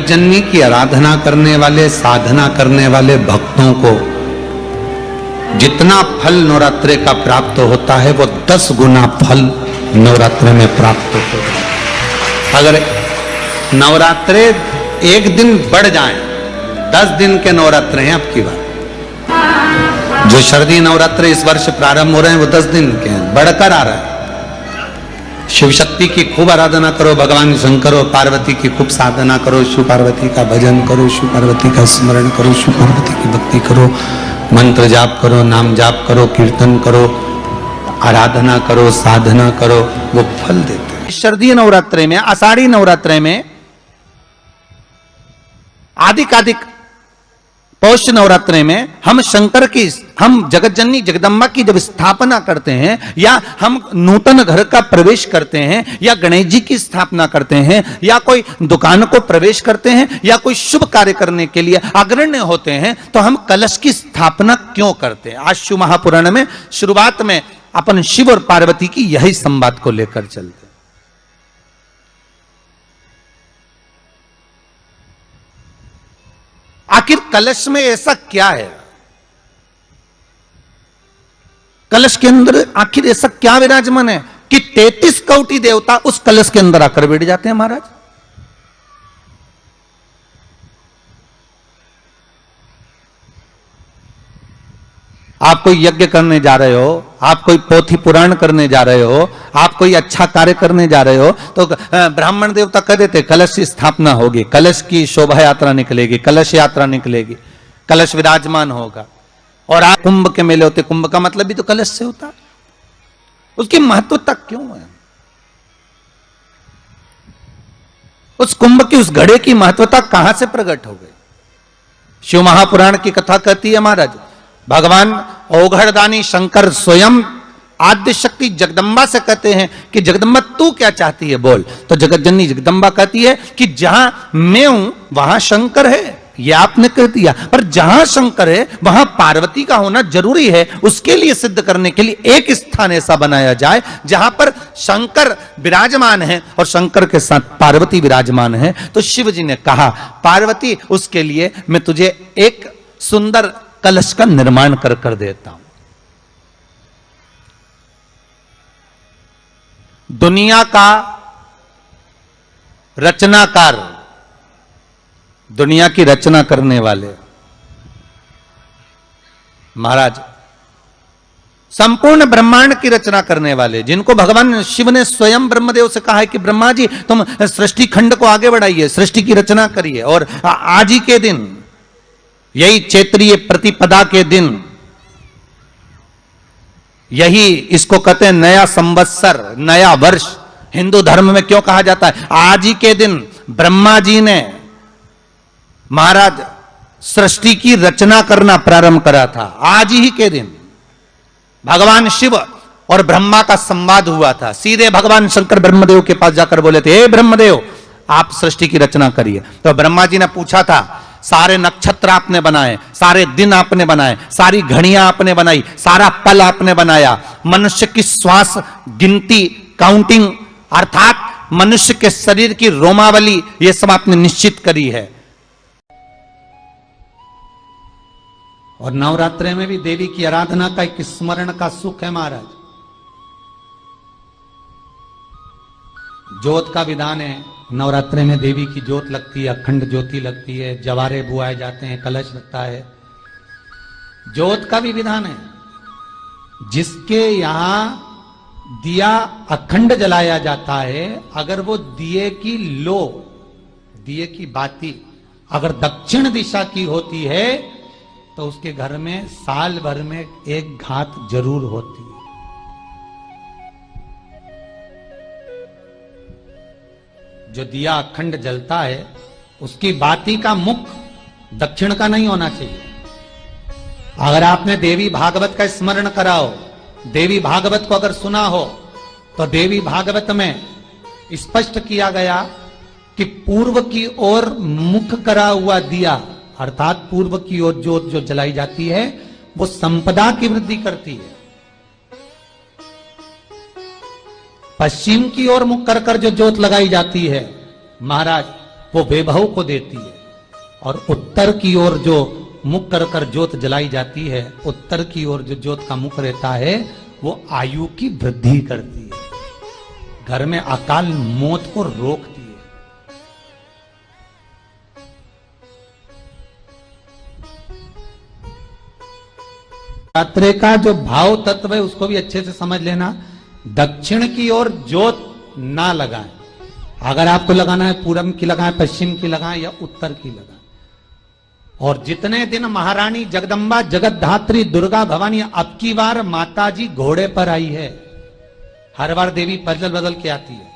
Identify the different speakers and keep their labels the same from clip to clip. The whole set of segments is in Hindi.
Speaker 1: जननी की आराधना करने वाले, साधना करने वाले भक्तों को जितना फल नवरात्रे का प्राप्त होता है वो 10 गुना फल नवरात्रे में प्राप्त होता है। अगर नवरात्रे एक दिन बढ़ जाए, 10 दिन के नवरात्रे हैं अब की बार। जो शारदीय नवरात्रे इस वर्ष प्रारंभ हो रहे हैं वो 10 दिन के हैं, बढ़कर आ रहा है। शिव शक्ति की खूब आराधना करो, भगवान शंकर और पार्वती की खूब साधना करो, शिव पार्वती का भजन करो, शिव पार्वती का स्मरण करो, शिव पार्वती की भक्ति करो, मंत्र जाप करो, नाम जाप करो, कीर्तन करो, आराधना करो, साधना करो, वो फल देते हैं।
Speaker 2: शारदीय नवरात्रे में, आषाढ़ी नवरात्रे में, आदिकादिक पौष नवरात्रे में हम शंकर की, हम जगत जननी जगदम्बा की जब स्थापना करते हैं, या हम नूतन घर का प्रवेश करते हैं, या गणेश जी की स्थापना करते हैं, या कोई दुकान को प्रवेश करते हैं, या कोई शुभ कार्य करने के लिए अग्रण्य होते हैं, तो हम कलश की स्थापना क्यों करते हैं? आज शिव महापुराण में शुरुआत में अपन शिव और पार्वती की यही संवाद को लेकर चलते हैं। आखिर कलश में ऐसा क्या है? कलश के अंदर आखिर ऐसा क्या विराजमान है कि 33 कोटि देवता उस कलश के अंदर आकर बैठ जाते हैं महाराज? आप कोई यज्ञ करने जा रहे हो, आप कोई पोथी पुराण करने जा रहे हो, आप कोई अच्छा कार्य करने जा रहे हो, तो ब्राह्मण देवता कह देते कलश की स्थापना होगी, कलश की शोभा यात्रा निकलेगी, कलश यात्रा निकलेगी, कलश विराजमान होगा। और आप कुंभ के मेले होते, कुंभ का मतलब भी तो कलश से होता है। उसकी महत्वता क्यों है? उस कुंभ की, उस घड़े की महत्वता कहां से प्रकट हो गई? शिव महापुराण की कथा कहती है महाराज, भगवान ओघड़दानी शंकर स्वयं आद्य शक्ति जगदम्बा से कहते हैं कि जगदम्बा तू क्या चाहती है बोल। तो जगत जननी जगदम्बा कहती है कि जहां मैं हूं वहां शंकर है। ये आपने कह दिया, पर जहां शंकर है वहां पार्वती का होना जरूरी है। उसके लिए सिद्ध करने के लिए एक स्थान ऐसा बनाया जाए जहां पर शंकर विराजमान है और शंकर के साथ पार्वती विराजमान है। तो शिव जी ने कहा पार्वती, उसके लिए मैं तुझे एक सुंदर कलश का निर्माण कर देता हूं। दुनिया का रचनाकार, दुनिया की रचना करने वाले महाराज, संपूर्ण ब्रह्मांड की रचना करने वाले, जिनको भगवान शिव ने स्वयं ब्रह्मदेव से कहा है कि ब्रह्मा जी तुम सृष्टि खंड को आगे बढ़ाइए, सृष्टि की रचना करिए। और आज ही के दिन, यही चैत्रीय प्रतिपदा के दिन, यही इसको कहते हैं नया संवत्सर, नया वर्ष। हिंदू धर्म में क्यों कहा जाता है? आज ही के दिन ब्रह्मा जी ने महाराज सृष्टि की रचना करना प्रारंभ करा था। आज ही के दिन भगवान शिव और ब्रह्मा का संवाद हुआ था। सीधे भगवान शंकर ब्रह्मदेव के पास जाकर बोले थे, हे ब्रह्मदेव आप सृष्टि की रचना करिए। तो ब्रह्मा जी ने पूछा था, सारे नक्षत्र आपने बनाए, सारे दिन आपने बनाए, सारी घड़ियां आपने बनाई, सारा पल आपने बनाया, मनुष्य की श्वास गिनती, काउंटिंग, अर्थात मनुष्य के शरीर की रोमावली, ये सब आपने निश्चित करी है। और नवरात्रे में भी देवी की आराधना का एक स्मरण का सुख है महाराज। ज्योत का विधान है, नवरात्रे में देवी की ज्योत लगती है, अखंड ज्योति लगती है, जवारे बुआए जाते हैं, कलश लगता है। ज्योत का भी विधान है। जिसके यहां दिया अखंड जलाया जाता है, अगर वो दिए की लो, दिए की बाती अगर दक्षिण दिशा की होती है तो उसके घर में साल भर में एक घात जरूर होती है। जो दिया अखंड जलता है उसकी बाती का मुख दक्षिण का नहीं होना चाहिए। अगर आपने देवी भागवत का स्मरण कराओ, देवी भागवत को अगर सुना हो, तो देवी भागवत में स्पष्ट किया गया कि पूर्व की ओर मुख करा हुआ दिया, अर्थात पूर्व की ओर ज्योत जो जलाई जाती है वो संपदा की वृद्धि करती है। पश्चिम की ओर मुख कर जो ज्योत लगाई जाती है महाराज, वो वैभव को देती है। और उत्तर की ओर जो मुख कर कर ज्योत जलाई जाती है, उत्तर की ओर जो ज्योत का मुख रहता है, वो आयु की वृद्धि करती है, घर में अकाल मौत को रोकती है। नवरात्रे का जो भाव तत्व है उसको भी अच्छे से समझ लेना। दक्षिण की ओर ज्योत ना लगाएं। अगर आपको लगाना है पूरब की लगाएं, पश्चिम की लगाएं या उत्तर की लगाएं। और जितने दिन महारानी जगदम्बा जगतधात्री दुर्गा भवानी, अब की बार माताजी घोड़े पर आई है। हर बार देवी बदल बदल के आती है,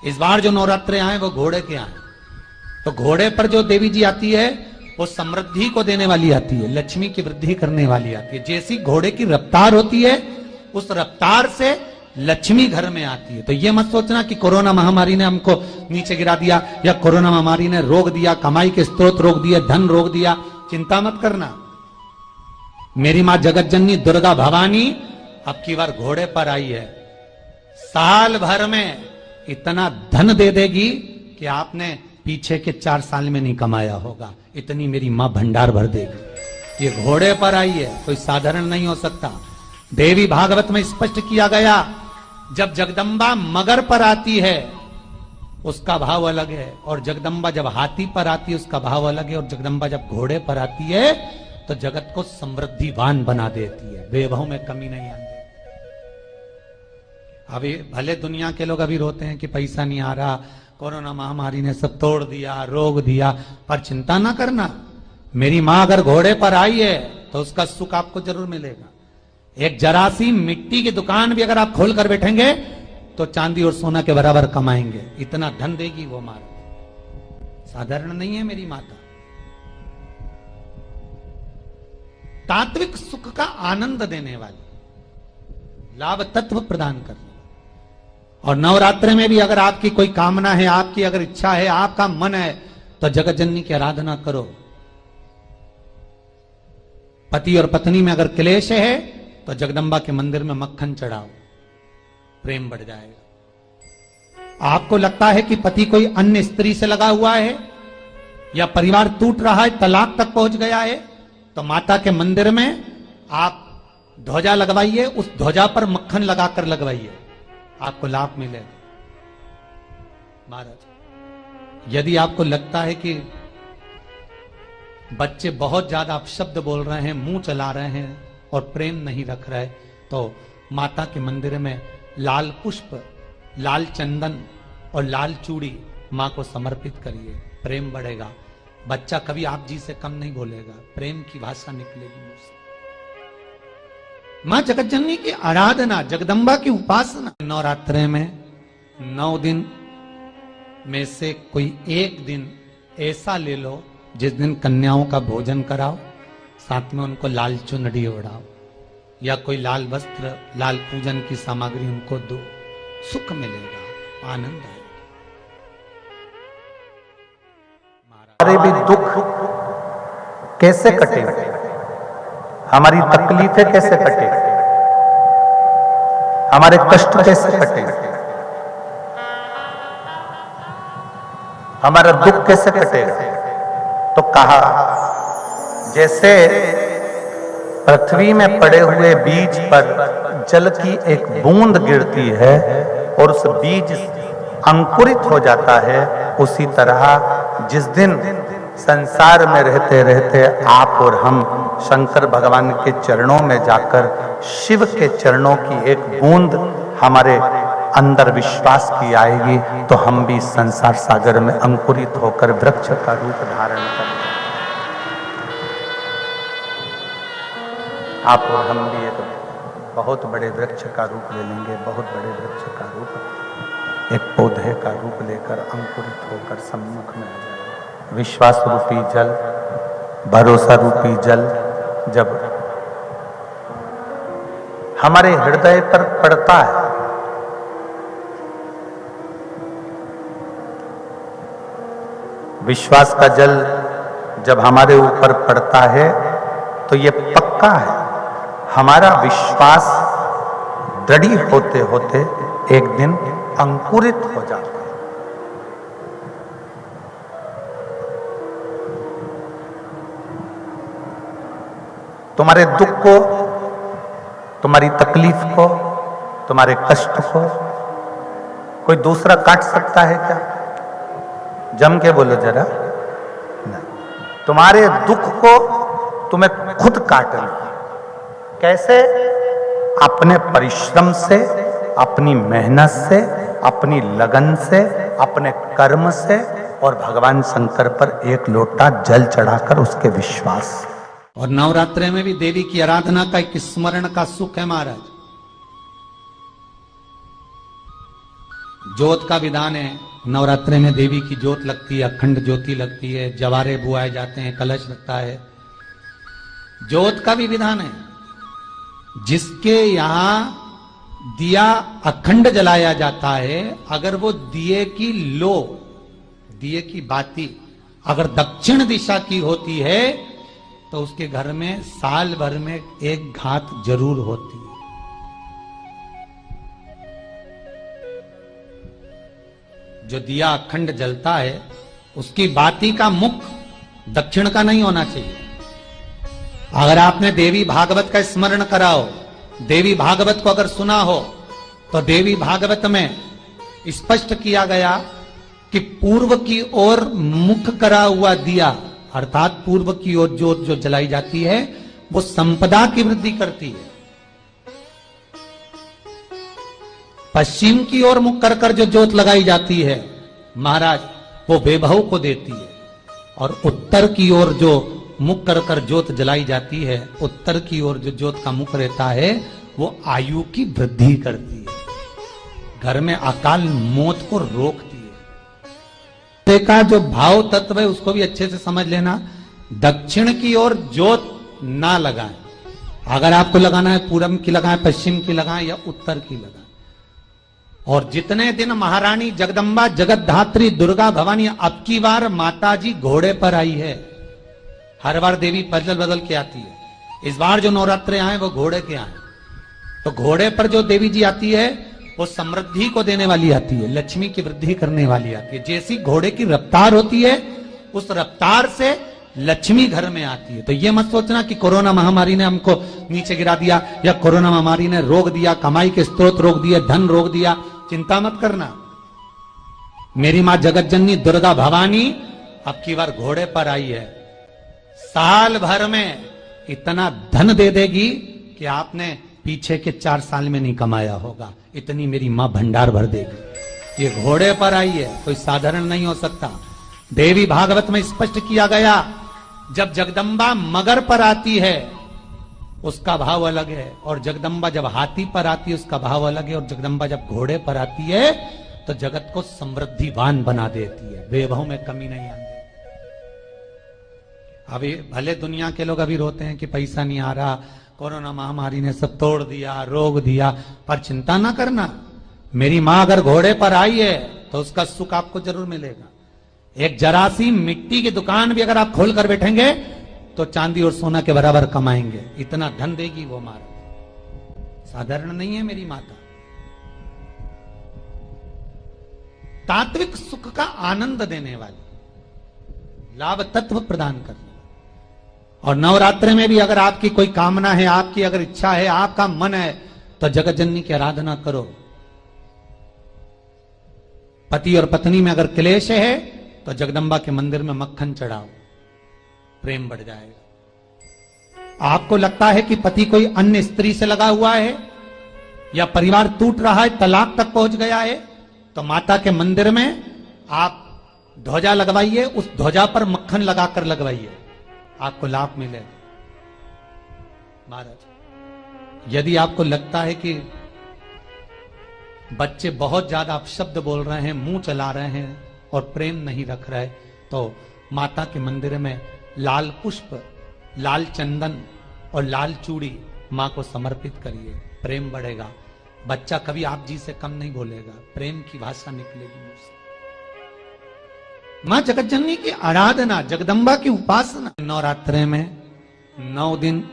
Speaker 2: इस बार जो नवरात्रे आए वो घोड़े के आए। तो घोड़े पर जो देवी जी आती है वो समृद्धि को देने वाली आती है, लक्ष्मी की वृद्धि करने वाली आती है। जैसी घोड़े की रफ्तार होती है उस रफ्तार से लक्ष्मी घर में आती है। तो ये मत सोचना कि कोरोना महामारी ने हमको नीचे गिरा दिया या कोरोना महामारी ने रोक दिया, कमाई के स्रोत रोक दिए, धन रोक दिया। चिंता मत करना। मेरी मां जगत जननी दुर्गा भवानी अब की बार घोड़े पर आई है। साल भर में इतना धन दे देगी कि आपने पीछे के 4 साल में नहीं कमाया होगा। इतनी मेरी मां भंडार भर देगी। ये घोड़े पर आई है, कोई साधारण नहीं हो सकता। देवी भागवत में स्पष्ट किया गया, जब जगदम्बा मगर पर आती है उसका भाव अलग है, और जगदम्बा जब हाथी पर आती है उसका भाव अलग है, और जगदम्बा जब घोड़े पर आती है तो जगत को समृद्धिवान बना देती है, वैभव में कमी नहीं आती। अभी भले दुनिया के लोग अभी रोते हैं कि पैसा नहीं आ रहा, कोरोना महामारी ने सब तोड़ दिया, रोक दिया, पर चिंता ना करना। मेरी मां अगर घोड़े पर आई है तो उसका सुख आपको जरूर मिलेगा। एक जरा सी मिट्टी की दुकान भी अगर आप खोल कर बैठेंगे तो चांदी और सोना के बराबर कमाएंगे, इतना धन देगी वो मां। साधारण नहीं है मेरी माता। तात्विक सुख का आनंद देने वाली, लाभ तत्व प्रदान करने। और नवरात्रि में भी अगर आपकी कोई कामना है, आपकी अगर इच्छा है, आपका मन है, तो जगत जननी की आराधना करो। पति और पत्नी में अगर क्लेश है तो जगदम्बा के मंदिर में मक्खन चढ़ाओ, प्रेम बढ़ जाएगा। आपको लगता है कि पति कोई अन्य स्त्री से लगा हुआ है या परिवार टूट रहा है, तलाक तक पहुंच गया है, तो माता के मंदिर में आप ध्वजा लगवाइए, उस ध्वजा पर मक्खन लगाकर लगवाइए, आपको लाभ मिलेगा। महाराज, यदि आपको लगता है कि बच्चे बहुत ज्यादा अपशब्द बोल रहे हैं, मुंह चला रहे हैं और प्रेम नहीं रख रहे, तो माता के मंदिर में लाल पुष्प, लाल चंदन और लाल चूड़ी मां को समर्पित करिए, प्रेम बढ़ेगा। बच्चा कभी आप जी से कम नहीं बोलेगा, प्रेम की भाषा निकलेगी मुंह से। मां जगत जननी की आराधना, जगदम्बा की उपासना। नवरात्रे में 9 दिन में से कोई एक दिन ऐसा ले लो जिस दिन कन्याओं का भोजन कराओ, साथ में उनको लाल चुनरी ओढ़ाओ या कोई लाल वस्त्र, लाल पूजन की सामग्री उनको दो, सुख मिलेगा, आनंद आएगा।
Speaker 1: हमारे भी दुख कैसे कटेंगे, हमारी तकलीफें कैसे कटेंगी, हमारे कष्ट कैसे कटेंगे, हमारा दुख कैसे कटेगा। तो कहा, जैसे पृथ्वी में पड़े हुए बीज पर जल की एक बूंद गिरती है और उस बीज अंकुरित हो जाता है, उसी तरह जिस दिन संसार में रहते रहते आप और हम शंकर भगवान के चरणों में जाकर शिव के चरणों की एक बूंद हमारे अंदर विश्वास की आएगी, तो हम भी संसार सागर में अंकुरित होकर वृक्ष का रूप धारण करेंगे। आप और हम भी एक बहुत बड़े वृक्ष का रूप ले लेंगे, बहुत बड़े वृक्ष का रूप, एक पौधे का रूप लेकर अंकुरित होकर सम्मुख में आ जाएगा। विश्वास रूपी जल, भरोसा रूपी जल जब हमारे हृदय पर पड़ता है, विश्वास का जल जब हमारे ऊपर पड़ता है तो ये पक्का है, हमारा विश्वास दृढ़ होते होते एक दिन अंकुरित हो जाता है।
Speaker 2: तुम्हारे दुख को, तुम्हारी तकलीफ को, तुम्हारे कष्ट को कोई दूसरा काट सकता है क्या? जम के बोलो जरा। नहीं, तुम्हारे दुख को तुम्हें खुद काटना। कैसे? अपने परिश्रम से, अपनी मेहनत से, अपनी लगन से, अपने कर्म से, और भगवान शंकर पर एक लोटा जल चढ़ाकर उसके विश्वास। और नवरात्रि में भी देवी की आराधना का एक स्मरण का सुख है महाराज। ज्योत का विधान है, नवरात्रि में देवी की ज्योत लगती है, अखंड ज्योति लगती है, जवारे बुआए जाते हैं, कलश लगता है। ज्योत का भी विधान है। जिसके यहां दिया अखंड जलाया जाता है, अगर वो दिए की लो, दिए की बाती अगर दक्षिण दिशा की होती है तो उसके घर में साल भर में एक घात जरूर होती है। जो दिया अखंड जलता है उसकी बाती का मुख दक्षिण का नहीं होना चाहिए। अगर आपने देवी भागवत का स्मरण करा हो, देवी भागवत को अगर सुना हो, तो देवी भागवत में स्पष्ट किया गया कि पूर्व की ओर मुख करा हुआ दिया, अर्थात पूर्व की ओर ज्योत जो जलाई जाती है वो संपदा की वृद्धि करती है। पश्चिम की ओर मुख कर कर जो ज्योत लगाई जाती है महाराज, वो वैभव को देती है। और उत्तर की ओर जो मुख कर कर ज्योत जलाई जाती है, उत्तर की ओर जो ज्योत का मुख रहता है वो आयु की वृद्धि करती है, घर में अकाल मौत को रोकती है। का जो भाव तत्व है उसको भी अच्छे से समझ लेना। दक्षिण की ओर ज्योत ना लगाएं। अगर आपको लगाना है पूरब की लगाएं, पश्चिम की लगाएं या उत्तर की लगाएं। और जितने दिन महारानी जगदम्बा जगतधात्री दुर्गा भवानी, अब की बार माताजी घोड़े पर आई है। हर बार देवी बदल बदल के आती है, इस बार जो नवरात्रे आए वो घोड़े के आए। तो घोड़े पर जो देवी जी आती है वो समृद्धि को देने वाली आती है, लक्ष्मी की वृद्धि करने वाली आती है। जैसी घोड़े की रफ्तार होती है उस रफ्तार से लक्ष्मी घर में आती है। तो ये मत सोचना कि कोरोना महामारी ने हमको नीचे गिरा दिया या कोरोना महामारी ने रोक दिया, कमाई के स्रोत रोक दिए, धन रोक दिया। चिंता मत करना। मेरी मां जगत जननी दुर्गा भवानी अब की बार घोड़े पर आई है। साल भर में इतना धन दे देगी कि आपने पीछे के 4 साल में नहीं कमाया होगा। इतनी मेरी मां भंडार भर देगी। ये घोड़े पर आई है, कोई साधारण नहीं हो सकता। देवी भागवत में स्पष्ट किया गया, जब जगदम्बा मगर पर आती है उसका भाव अलग है, और जगदम्बा जब हाथी पर आती है उसका भाव अलग है, और जगदम्बा जब घोड़े पर आती है तो जगत को समृद्धिवान बना देती है, वैभव में कमी नहीं आती। अभी भले दुनिया के लोग अभी रोते हैं कि पैसा नहीं आ रहा, कोरोना महामारी ने सब तोड़ दिया, रोक दिया, पर चिंता ना करना। मेरी मां अगर घोड़े पर आई है तो उसका सुख आपको जरूर मिलेगा। एक जरा सी मिट्टी की दुकान भी अगर आप खोल कर बैठेंगे तो चांदी और सोना के बराबर कमाएंगे, इतना धन देगी वो मारा। साधारण नहीं है मेरी माता। तात्विक सुख का आनंद देने वाली, लाभ तत्व प्रदान करने। और नवरात्रि में भी अगर आपकी कोई कामना है, आपकी अगर इच्छा है, आपका मन है, तो जगत जननी की आराधना करो। पति और पत्नी में अगर क्लेश है तो जगदम्बा के मंदिर में मक्खन चढ़ाओ, प्रेम बढ़ जाएगा। आपको लगता है कि पति कोई अन्य स्त्री से लगा हुआ है या परिवार टूट रहा है, तलाक तक पहुंच गया है, तो माता के मंदिर में आप ध्वजा लगवाइए, उस ध्वजा पर मक्खन लगाकर लगवाइए, आपको लाभ मिलेगा। महाराज, यदि आपको लगता है कि बच्चे बहुत ज्यादा अपशब्द बोल रहे हैं, मुंह चला रहे हैं और प्रेम नहीं रख रहे, तो माता के मंदिर में लाल पुष्प, लाल चंदन और लाल चूड़ी मां को समर्पित करिए, प्रेम बढ़ेगा। बच्चा कभी आप जी से कम नहीं बोलेगा, प्रेम की भाषा निकलेगी मुंह से। मां जगत जननी की आराधना, जगदम्बा की उपासना। नवरात्रि में 9 दिन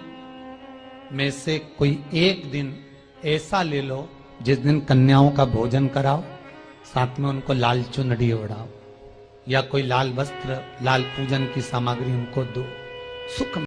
Speaker 2: में से कोई एक दिन ऐसा ले लो जिस दिन कन्याओं का भोजन कराओ, साथ में उनको लाल चुनरी ओढ़ाओ या कोई लाल वस्त्र, लाल पूजन की सामग्री उनको दो, सुख